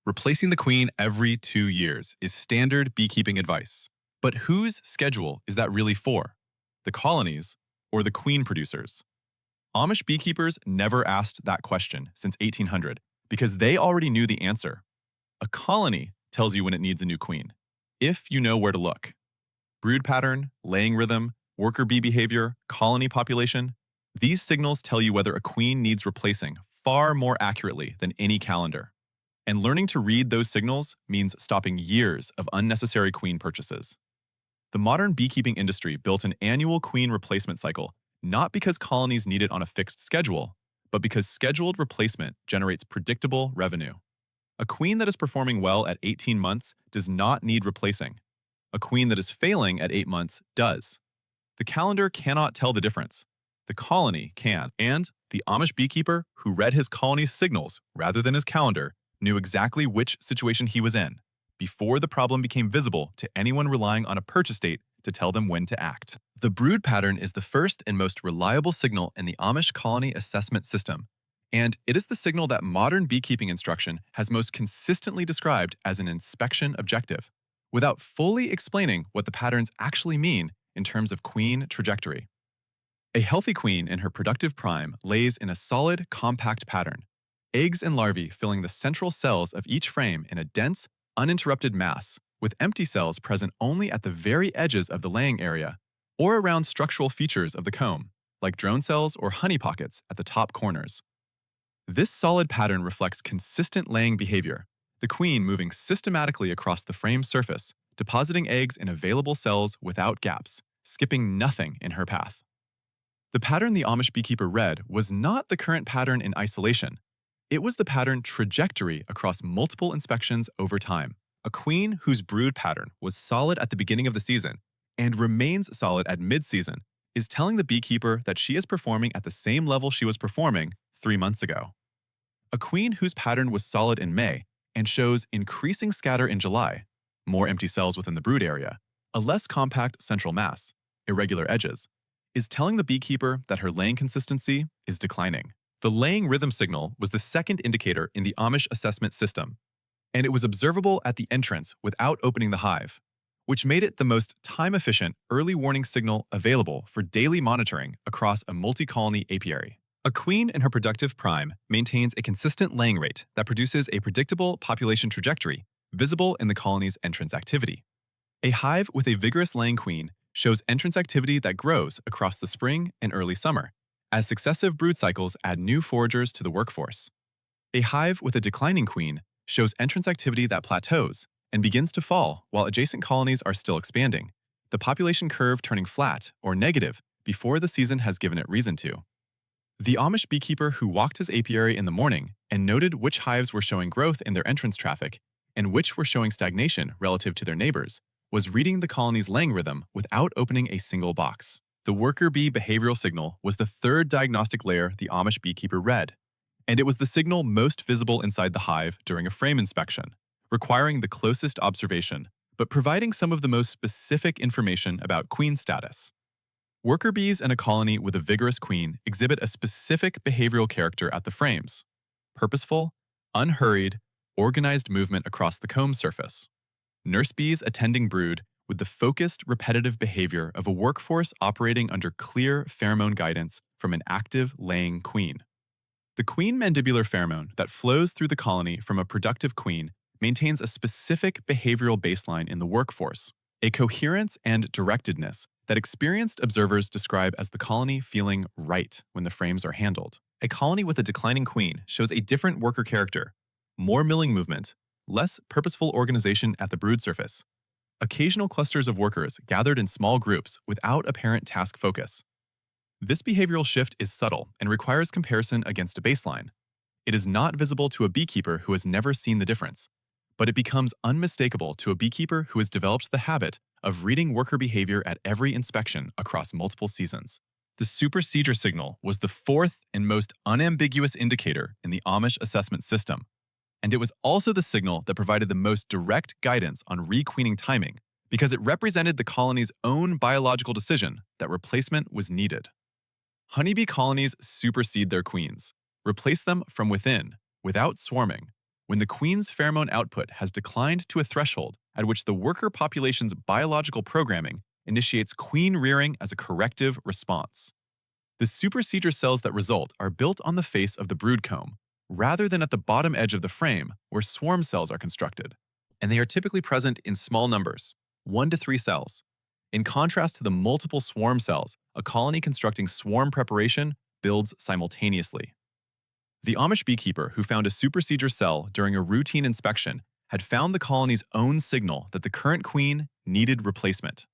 Replacing the queen every 2 years is standard beekeeping advice. But whose schedule is that really for? The colonies or the queen producers? Amish beekeepers never asked that question since 1800 because they already knew the answer. A colony tells you when it needs a new queen, if you know where to look. Brood pattern, laying rhythm, worker bee behavior, colony population, these signals tell you whether a queen needs replacing far more accurately than any calendar. And learning to read those signals means stopping years of unnecessary queen purchases. The modern beekeeping industry built an annual queen replacement cycle, not because colonies need it on a fixed schedule, but because scheduled replacement generates predictable revenue. A queen that is performing well at 18 months does not need replacing. A queen that is failing at 8 months does. The calendar cannot tell the difference. The colony can. And the Amish beekeeper who read his colony's signals rather than his calendar knew exactly which situation he was in before the problem became visible to anyone relying on a purchase date to tell them when to act. The brood pattern is the first and most reliable signal in the Amish colony assessment system, and it is the signal that modern beekeeping instruction has most consistently described as an inspection objective, without fully explaining what the patterns actually mean in terms of queen trajectory. A healthy queen in her productive prime lays in a solid, compact pattern, eggs and larvae filling the central cells of each frame in a dense, uninterrupted mass, with empty cells present only at the very edges of the laying area or around structural features of the comb, like drone cells or honey pockets at the top corners. This solid pattern reflects consistent laying behavior, the queen moving systematically across the frame surface, depositing eggs in available cells without gaps, skipping nothing in her path. The pattern the Amish beekeeper read was not the current pattern in isolation. It was the pattern trajectory across multiple inspections over time. A queen whose brood pattern was solid at the beginning of the season and remains solid at mid-season is telling the beekeeper that she is performing at the same level she was performing 3 months ago. A queen whose pattern was solid in May and shows increasing scatter in July, more empty cells within the brood area, a less compact central mass, irregular edges, is telling the beekeeper that her laying consistency is declining. The laying rhythm signal was the second indicator in the Amish assessment system, and it was observable at the entrance without opening the hive, which made it the most time-efficient early warning signal available for daily monitoring across a multi-colony apiary. A queen in her productive prime maintains a consistent laying rate that produces a predictable population trajectory visible in the colony's entrance activity. A hive with a vigorous laying queen shows entrance activity that grows across the spring and early summer, as successive brood cycles add new foragers to the workforce. A hive with a declining queen shows entrance activity that plateaus and begins to fall while adjacent colonies are still expanding, the population curve turning flat or negative before the season has given it reason to. The Amish beekeeper who walked his apiary in the morning and noted which hives were showing growth in their entrance traffic and which were showing stagnation relative to their neighbors was reading the colony's laying rhythm without opening a single box. The worker bee behavioral signal was the third diagnostic layer the Amish beekeeper read, and it was the signal most visible inside the hive during a frame inspection, requiring the closest observation, but providing some of the most specific information about queen status. Worker bees in a colony with a vigorous queen exhibit a specific behavioral character at the frames: purposeful, unhurried, organized movement across the comb surface. Nurse bees attending brood with the focused, repetitive behavior of a workforce operating under clear pheromone guidance from an active laying queen. The queen mandibular pheromone that flows through the colony from a productive queen maintains a specific behavioral baseline in the workforce, a coherence and directedness that experienced observers describe as the colony feeling right when the frames are handled. A colony with a declining queen shows a different worker character: more milling movement, less purposeful organization at the brood surface, occasional clusters of workers gathered in small groups without apparent task focus. This behavioral shift is subtle and requires comparison against a baseline. It is not visible to a beekeeper who has never seen the difference, but it becomes unmistakable to a beekeeper who has developed the habit of reading worker behavior at every inspection across multiple seasons. The Supersedure signal was the fourth and most unambiguous indicator in the Amish assessment system, and it was also the signal that provided the most direct guidance on requeening timing because it represented the colony's own biological decision that replacement was needed. Honeybee colonies supersede their queens, replace them from within, without swarming, when the queen's pheromone output has declined to a threshold at which the worker population's biological programming initiates queen rearing as a corrective response. The supersedure cells that result are built on the face of the brood comb, rather than at the bottom edge of the frame where swarm cells are constructed. And they are typically present in small numbers, 1 to 3 cells. In contrast to the multiple swarm cells, a colony constructing swarm preparation builds simultaneously. The Amish beekeeper who found a supersedure cell during a routine inspection had found the colony's own signal that the current queen needed replacement.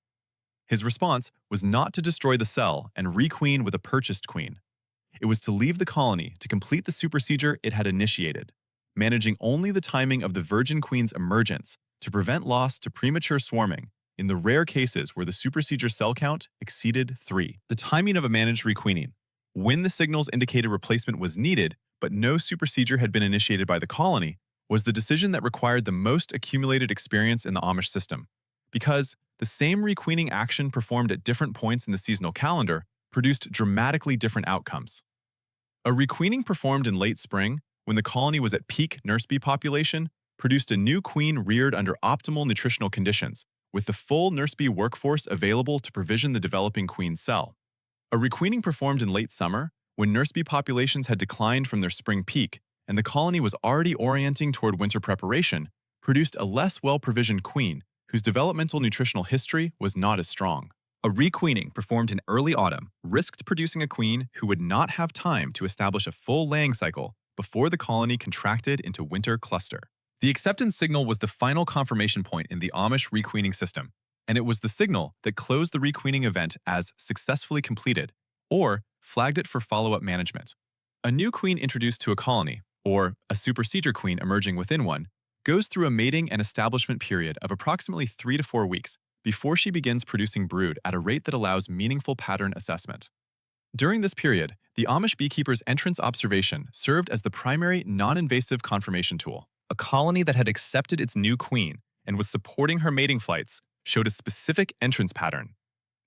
His response was not to destroy the cell and requeen with a purchased queen. It was to leave the colony to complete the supersedure it had initiated, managing only the timing of the virgin queen's emergence to prevent loss to premature swarming in the rare cases where the supersedure cell count exceeded 3. The timing of a managed requeening, when the signals indicated replacement was needed but no supersedure had been initiated by the colony, was the decision that required the most accumulated experience in the Amish system, because the same requeening action performed at different points in the seasonal calendar produced dramatically different outcomes. A requeening performed in late spring, when the colony was at peak nurse bee population, produced a new queen reared under optimal nutritional conditions, with the full nurse bee workforce available to provision the developing queen cell. A requeening performed in late summer, when nurse bee populations had declined from their spring peak and the colony was already orienting toward winter preparation, produced a less well-provisioned queen whose developmental nutritional history was not as strong. A requeening performed in early autumn risked producing a queen who would not have time to establish a full laying cycle before the colony contracted into winter cluster. The acceptance signal was the final confirmation point in the Amish requeening system, and it was the signal that closed the requeening event as successfully completed, or flagged it for follow-up management. A new queen introduced to a colony, or a supersedure queen emerging within one, goes through a mating and establishment period of approximately 3 to 4 weeks before she begins producing brood at a rate that allows meaningful pattern assessment. During this period, the Amish beekeeper's entrance observation served as the primary non-invasive confirmation tool. A colony that had accepted its new queen and was supporting her mating flights showed a specific entrance pattern: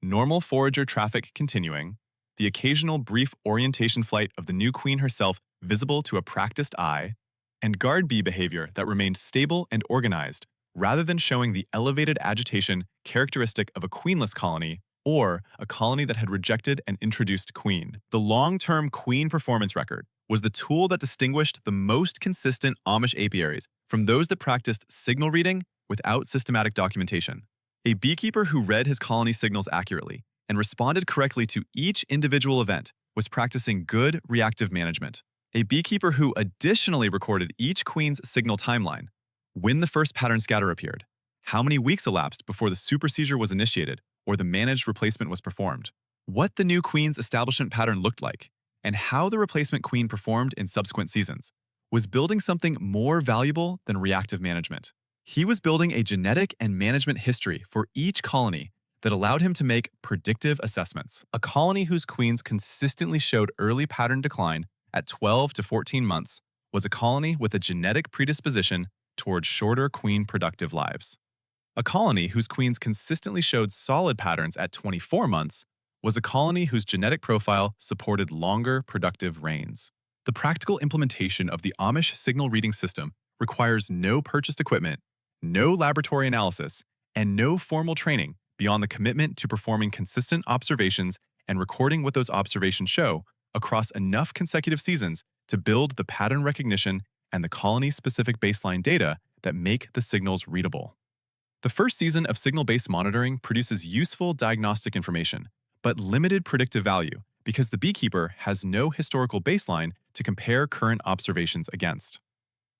normal forager traffic continuing, the occasional brief orientation flight of the new queen herself visible to a practiced eye, and guard bee behavior that remained stable and organized rather than showing the elevated agitation characteristic of a queenless colony or a colony that had rejected an introduced queen. The long-term queen performance record was the tool that distinguished the most consistent Amish apiaries from those that practiced signal reading without systematic documentation. A beekeeper who read his colony signals accurately and responded correctly to each individual event was practicing good reactive management. A beekeeper who additionally recorded each queen's signal timeline, when the first pattern scatter appeared, how many weeks elapsed before the supersedure was initiated or the managed replacement was performed, what the new queen's establishment pattern looked like, and how the replacement queen performed in subsequent seasons, was building something more valuable than reactive management. He was building a genetic and management history for each colony that allowed him to make predictive assessments. A colony whose queens consistently showed early pattern decline at 12 to 14 months was a colony with a genetic predisposition towards shorter queen productive lives. A colony whose queens consistently showed solid patterns at 24 months was a colony whose genetic profile supported longer productive reigns. The practical implementation of the Amish signal reading system requires no purchased equipment, no laboratory analysis, and no formal training beyond the commitment to performing consistent observations and recording what those observations show across enough consecutive seasons to build the pattern recognition and the colony-specific baseline data that make the signals readable. The first season of signal-based monitoring produces useful diagnostic information, but limited predictive value because the beekeeper has no historical baseline to compare current observations against.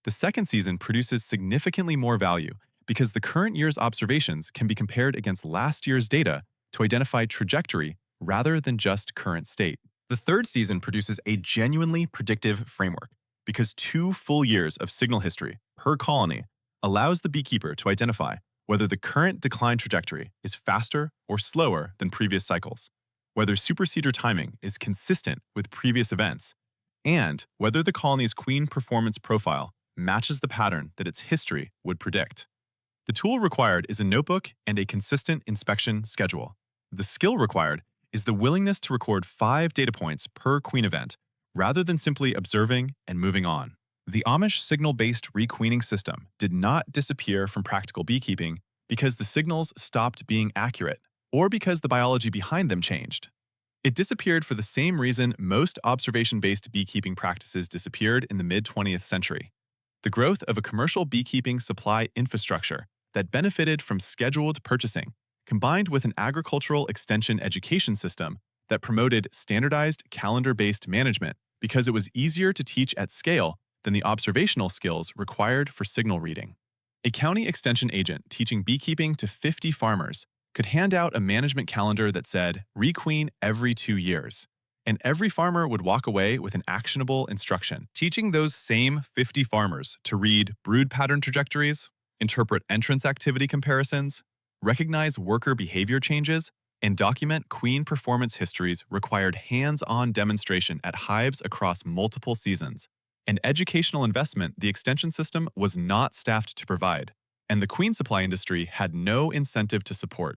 The second season produces significantly more value because the current year's observations can be compared against last year's data to identify trajectory rather than just current state. The third season produces a genuinely predictive framework because 2 full years of signal history per colony allows the beekeeper to identify whether the current decline trajectory is faster or slower than previous cycles, whether supersedure timing is consistent with previous events, and whether the colony's queen performance profile matches the pattern that its history would predict. The tool required is a notebook and a consistent inspection schedule. The skill required is the willingness to record 5 data points per queen event rather than simply observing and moving on. The Amish signal-based requeening system did not disappear from practical beekeeping because the signals stopped being accurate or because the biology behind them changed. It disappeared for the same reason most observation-based beekeeping practices disappeared in the mid-20th century: the growth of a commercial beekeeping supply infrastructure that benefited from scheduled purchasing, combined with an agricultural extension education system that promoted standardized calendar-based management because it was easier to teach at scale than the observational skills required for signal reading. A county extension agent teaching beekeeping to 50 farmers could hand out a management calendar that said requeen every 2 years, and every farmer would walk away with an actionable instruction. Teaching those same 50 farmers to read brood pattern trajectories, interpret entrance activity comparisons, recognize worker behavior changes, and document queen performance histories required hands-on demonstration at hives across multiple seasons, an educational investment the extension system was not staffed to provide, and the queen supply industry had no incentive to support.